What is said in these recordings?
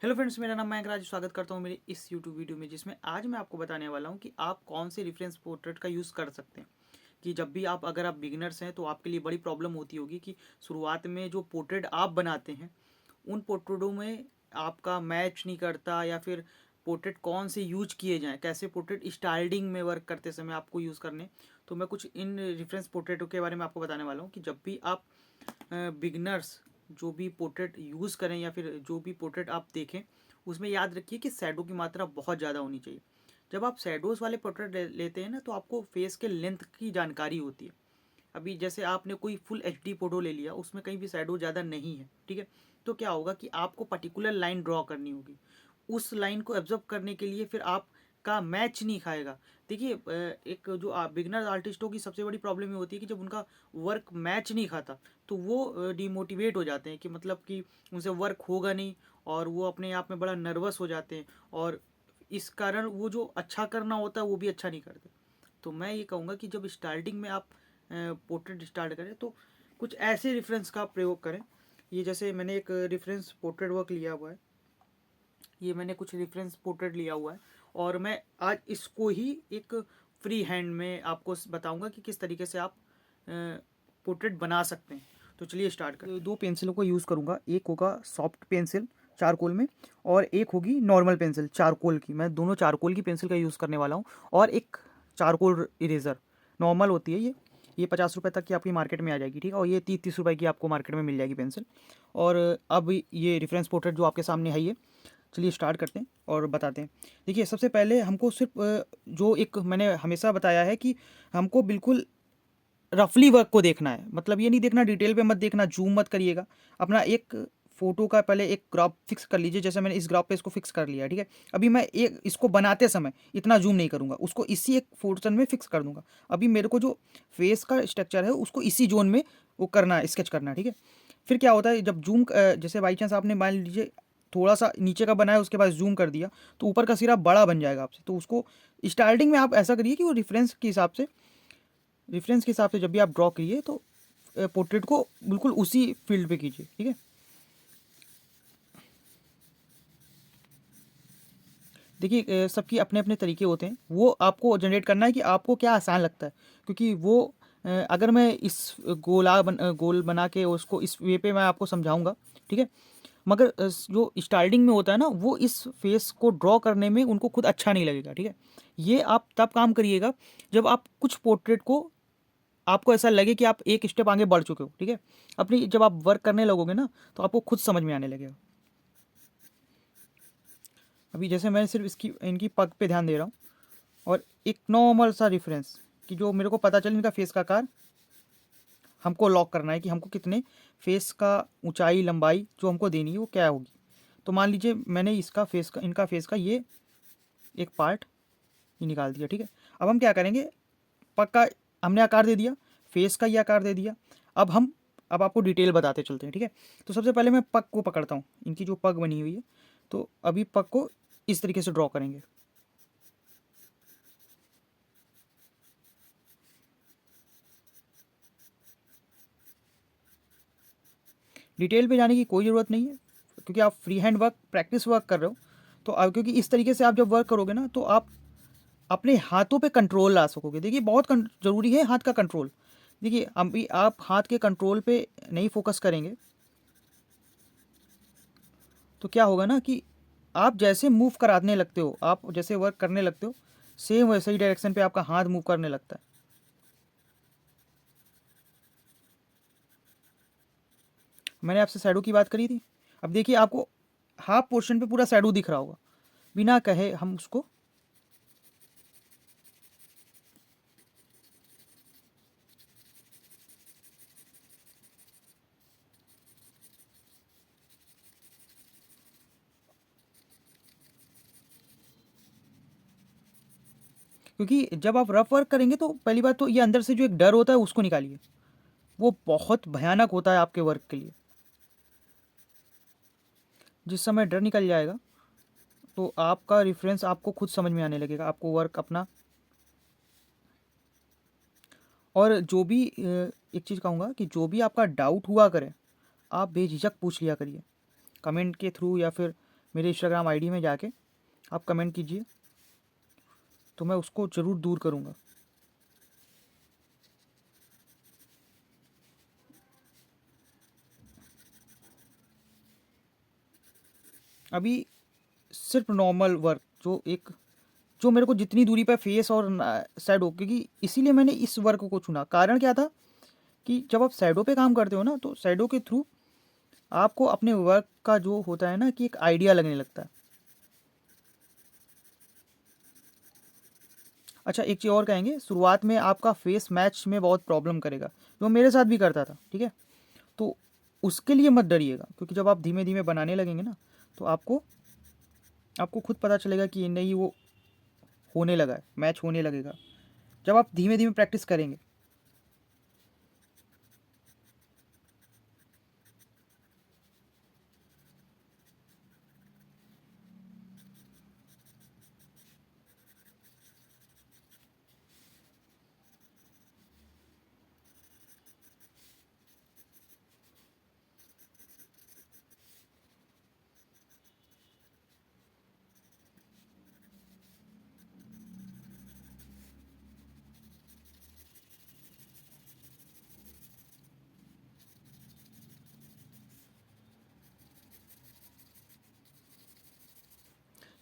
Hello friends, मेरा नाम मयंक राज। स्वागत करता हूँ मेरी इस यूट्यूब वीडियो में, जिसमें आज मैं आपको बताने वाला हूँ कि आप कौन से रेफरेंस पोर्ट्रेट का यूज़ कर सकते हैं। कि जब भी अगर आप बिगिनर्स हैं तो आपके लिए बड़ी प्रॉब्लम होती होगी कि शुरुआत में जो पोर्ट्रेट आप बनाते हैं उन पोर्ट्रेटों में आपका मैच नहीं करता, या फिर पोर्ट्रेट कौन से यूज किए जाएँ, कैसे पोर्ट्रेट स्टाइलिंग में वर्क करते समय आपको यूज़ करने। तो मैं कुछ इन रेफरेंस पोर्ट्रेटों के बारे में आपको बताने वाला हूँ कि जब भी आप बिगनर्स जो भी पोर्ट्रेट यूज़ करें या फिर जो भी पोर्ट्रेट आप देखें, उसमें याद रखिए कि शैडो की मात्रा बहुत ज़्यादा होनी चाहिए। जब आप शैडोज़ वाले पोर्ट्रेट लेते हैं ना, तो आपको फेस के लेंथ की जानकारी होती है। अभी जैसे आपने कोई फुल एच डी फोटो ले लिया, उसमें कहीं भी शैडो ज़्यादा नहीं है, ठीक है। तो क्या होगा कि आपको पर्टिकुलर लाइन ड्रॉ करनी होगी। उस लाइन को एब्जॉर्ब करने के लिए फिर आपका मैच नहीं खाएगा। देखिए, एक जो बिगनर आर्टिस्टों की सबसे बड़ी प्रॉब्लम ये होती है कि जब उनका वर्क मैच नहीं खाता तो वो डिमोटिवेट हो जाते हैं, कि मतलब कि उनसे वर्क होगा नहीं, और वो अपने आप में बड़ा नर्वस हो जाते हैं, और इस कारण वो जो अच्छा करना होता है वो भी अच्छा नहीं करते। तो मैं ये कहूँगा कि जब स्टार्टिंग में आप पोर्ट्रेट स्टार्ट करें तो कुछ ऐसे रेफरेंस का प्रयोग करें। ये जैसे मैंने एक रेफरेंस पोर्ट्रेट वर्क लिया हुआ है, ये मैंने कुछ रेफरेंस पोर्ट्रेट लिया हुआ है, और मैं आज इसको ही एक फ्री हैंड में आपको बताऊंगा कि किस तरीके से आप पोर्ट्रेट बना सकते हैं। तो चलिए स्टार्ट करते। दो पेंसिलों को यूज़ करूँगा, एक होगा सॉफ्ट पेंसिल चारकोल में, और एक होगी नॉर्मल पेंसिल चारकोल की। मैं दोनों चारकोल की पेंसिल का यूज़ करने वाला हूँ, और एक चारकोल इरेज़र नॉर्मल होती है ये 50 रुपये तक की आपकी मार्केट में आ जाएगी, ठीक है। और ये 30-30 रुपये की आपको मार्केट में मिल जाएगी पेंसिल। और अब ये रेफरेंस पोर्ट्रेट जो आपके सामने है, ये चलिए स्टार्ट करते हैं और बताते हैं। देखिए, सबसे पहले हमको सिर्फ जो एक मैंने हमेशा बताया है कि हमको बिल्कुल रफली वर्क को देखना है। मतलब ये नहीं देखना, डिटेल पे मत देखना, जूम मत करिएगा। अपना एक फोटो का पहले एक ग्राफ फिक्स कर लीजिए। जैसे मैंने इस ग्राफ पे इसको फिक्स कर लिया, ठीक है। अभी मैं एक इसको बनाते समय इतना जूम नहीं करूंगा, उसको इसी एक पोर्शन में फिक्स कर दूंगा। अभी मेरे को जो फेस का स्ट्रक्चर है उसको इसी जोन में वो करना है, स्केच करना है, ठीक है। फिर क्या होता है, जब जूम जैसे बाई चांस आपने मान लीजिए थोड़ा सा नीचे का बनाया, उसके बाद जूम कर दिया, तो ऊपर का सिरा बड़ा बन जाएगा आपसे। तो उसको स्टार्टिंग में आप ऐसा करिए कि वो रेफरेंस के हिसाब से जब भी आप ड्रॉ करिए तो पोर्ट्रेट को बिल्कुल उसी फील्ड पे कीजिए, ठीक है। देखिए, सबकी अपने अपने तरीके होते हैं, वो आपको जनरेट करना है कि आपको क्या आसान लगता है। क्योंकि वो अगर मैं इस गोल बना के उसको इस वे पे मैं आपको समझाऊंगा, ठीक है। मगर जो स्टार्टिंग में होता है ना, वो इस फेस को ड्रॉ करने में उनको खुद अच्छा नहीं लगेगा, ठीक है। ये आप तब काम करिएगा जब आप कुछ पोर्ट्रेट को आपको ऐसा लगे कि आप एक स्टेप आगे बढ़ चुके हो, ठीक है। अपनी जब आप वर्क करने लगोगे ना, तो आपको खुद समझ में आने लगेगा। अभी जैसे मैं सिर्फ इसकी इनकी पग पे ध्यान दे रहा हूँ, और एक नॉर्मल सा रिफरेंस कि जो मेरे को पता चले इनका फेस का आकार हमको लॉक करना है कि हमको कितने फेस का ऊंचाई लंबाई जो हमको देनी है वो क्या होगी। तो मान लीजिए मैंने इनका फेस का ये एक पार्ट ये निकाल दिया, ठीक है। अब हम क्या करेंगे, पग का हमने आकार दे दिया, फेस का ये आकार दे दिया। अब आपको डिटेल बताते चलते हैं, ठीक है। तो सबसे पहले मैं पग को पकड़ता हूँ, इनकी जो पग बनी हुई है। तो अभी पग को इस तरीके से ड्रॉ करेंगे। डिटेल पे जाने की कोई ज़रूरत नहीं है, क्योंकि आप free hand work practice work कर रहे हो। तो अब क्योंकि इस तरीके से आप जब वर्क करोगे ना, तो आप अपने हाथों पे कंट्रोल ला सकोगे। देखिए, बहुत ज़रूरी है हाथ का कंट्रोल। देखिए, अभी आप हाथ के कंट्रोल पे नहीं फोकस करेंगे तो क्या होगा ना कि आप जैसे मूव कराने लगते हो, आप जैसे वर्क करने लगते हो, सेम वैसे ही डायरेक्शन पे आपका हाथ मूव करने लगता है। मैंने आपसे शैडो की बात करी थी। अब देखिए, आपको हाफ पोर्शन पे पूरा शैडो दिख रहा होगा, बिना कहे हम उसको, क्योंकि जब आप रफ वर्क करेंगे तो पहली बात तो ये अंदर से जो एक डर होता है उसको निकालिए। वो बहुत भयानक होता है आपके वर्क के लिए। जिस समय डर निकल जाएगा तो आपका रेफरेंस आपको खुद समझ में आने लगेगा, आपको वर्क अपना। और जो भी एक चीज़ कहूँगा कि जो भी आपका डाउट हुआ करे, आप बेझिझक पूछ लिया करिए, कमेंट के थ्रू या फिर मेरे इंस्टाग्राम आईडी में जाके आप कमेंट कीजिए, तो मैं उसको ज़रूर दूर करूँगा। अभी सिर्फ नॉर्मल वर्क जो मेरे को जितनी दूरी पे फेस और शैडो, क्योंकि इसीलिए मैंने इस वर्क को चुना। कारण क्या था कि जब आप शैडो पे काम करते हो ना, तो शैडो के थ्रू आपको अपने वर्क का जो होता है ना कि एक आइडिया लगने लगता है। अच्छा, एक चीज़ और कहेंगे, शुरुआत में आपका फेस मैच में बहुत प्रॉब्लम करेगा, जो मेरे साथ भी करता था, ठीक है। तो उसके लिए मत डरिएगा, क्योंकि जब आप धीमे धीमे बनाने लगेंगे ना, तो आपको आपको खुद पता चलेगा कि नहीं, वो होने लगा है, मैच होने लगेगा जब आप धीमे धीमे प्रैक्टिस करेंगे।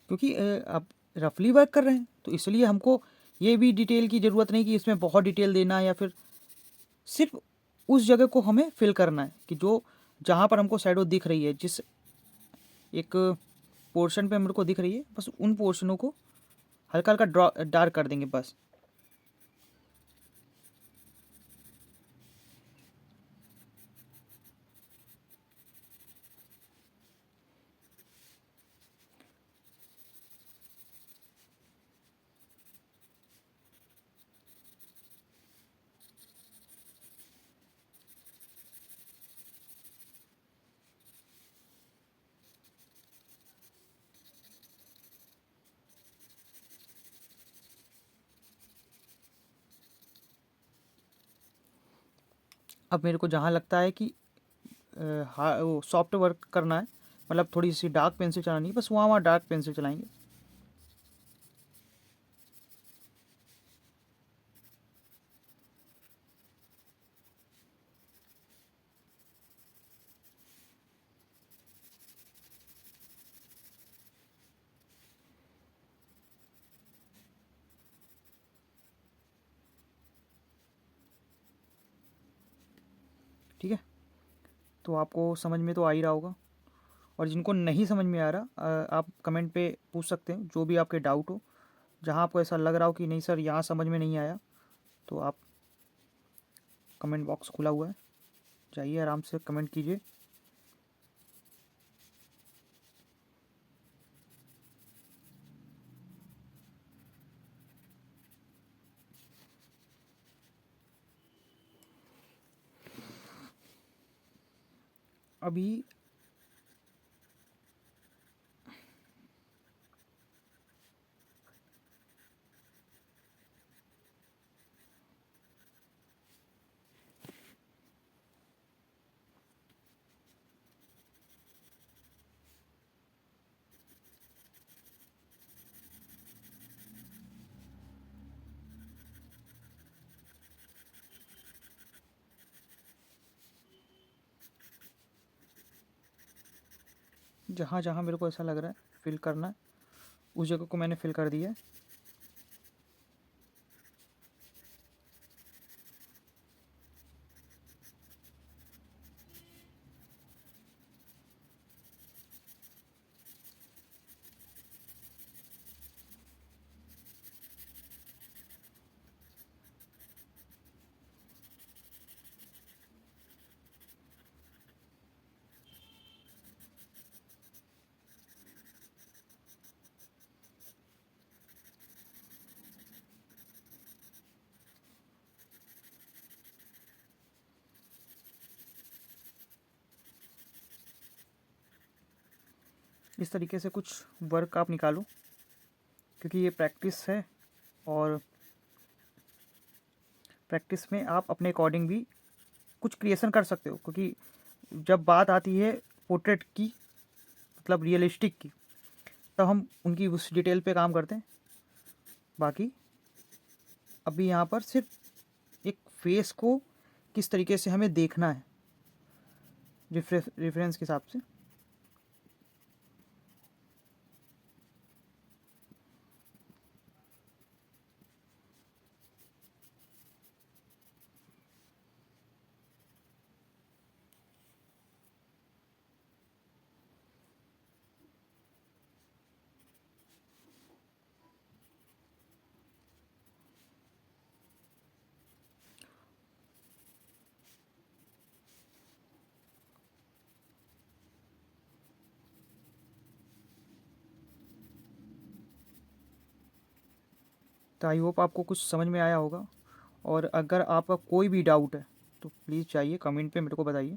क्योंकि आप रफली वर्क कर रहे हैं, तो इसलिए हमको ये भी डिटेल की ज़रूरत नहीं कि इसमें बहुत डिटेल देना है, या फिर सिर्फ उस जगह को हमें फिल करना है कि जो जहाँ पर हमको शैडो दिख रही है, जिस एक पोर्शन पे मेरे को दिख रही है, बस उन पोर्शनों को हल्का हल्का डार्क कर देंगे बस। अब मेरे को जहाँ लगता है कि हाँ वो सॉफ्ट वर्क करना है, मतलब थोड़ी सी डार्क पेंसिल चलानी है, बस वहाँ वहाँ डार्क पेंसिल चलाएंगे। ठीक है, तो आपको समझ में तो आ ही रहा होगा। और जिनको नहीं समझ में आ रहा, आप कमेंट पे पूछ सकते हैं जो भी आपके डाउट हो। जहाँ आपको ऐसा लग रहा हो कि नहीं सर यहाँ समझ में नहीं आया, तो आप कमेंट बॉक्स खुला हुआ है, जाइए आराम से कमेंट कीजिए। अभी जहाँ जहाँ मेरे को ऐसा लग रहा है फिल करना है, उस जगह को मैंने फिल कर दिया है। इस तरीके से कुछ वर्क आप निकालो, क्योंकि ये प्रैक्टिस है, और प्रैक्टिस में आप अपने अकॉर्डिंग भी कुछ क्रिएशन कर सकते हो। क्योंकि जब बात आती है पोर्ट्रेट की, मतलब रियलिस्टिक की, तब हम उनकी उस डिटेल पे काम करते हैं। बाकी अभी यहाँ पर सिर्फ एक फेस को किस तरीके से हमें देखना है रेफरेंस के हिसाब से। तो आई होप आपको कुछ समझ में आया होगा, और अगर आपका कोई भी डाउट है तो प्लीज़ चाहिए कमेंट पे मेरे को बताइए,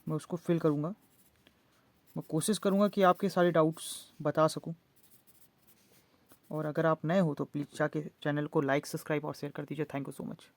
मैं उसको फिल करूँगा। मैं कोशिश करूँगा कि आपके सारे डाउट्स बता सकूँ। और अगर आप नए हो तो प्लीज़ जाके चैनल को लाइक, सब्सक्राइब और शेयर कर दीजिए। Thank you so much.